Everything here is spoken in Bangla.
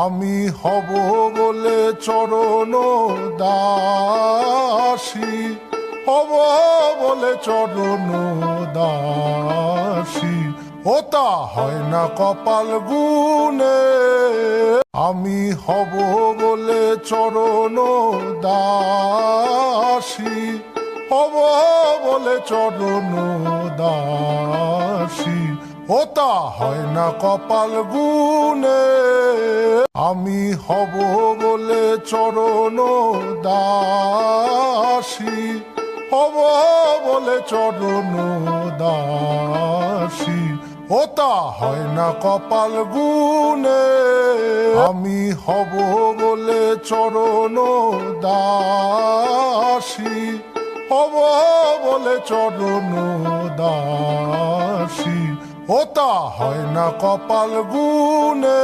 আমি হব বলে চরণ দাসী, হব বলে চরণ দাসী, ও তা হয় না কপাল গুনে। আমি হব বলে চরণ দাসী, হব বলে চরণ দাসী, ও তা হয় না কপাল গুনে। আমি হব বলে চরণ দাসী, হব বলে চরণ দাসী, ও তা হয় না কপাল গুনে। আমি হব বলে চরণ দাসী, হব বলে চরণ দাসী, ও তা হয় না কপাল গুনে।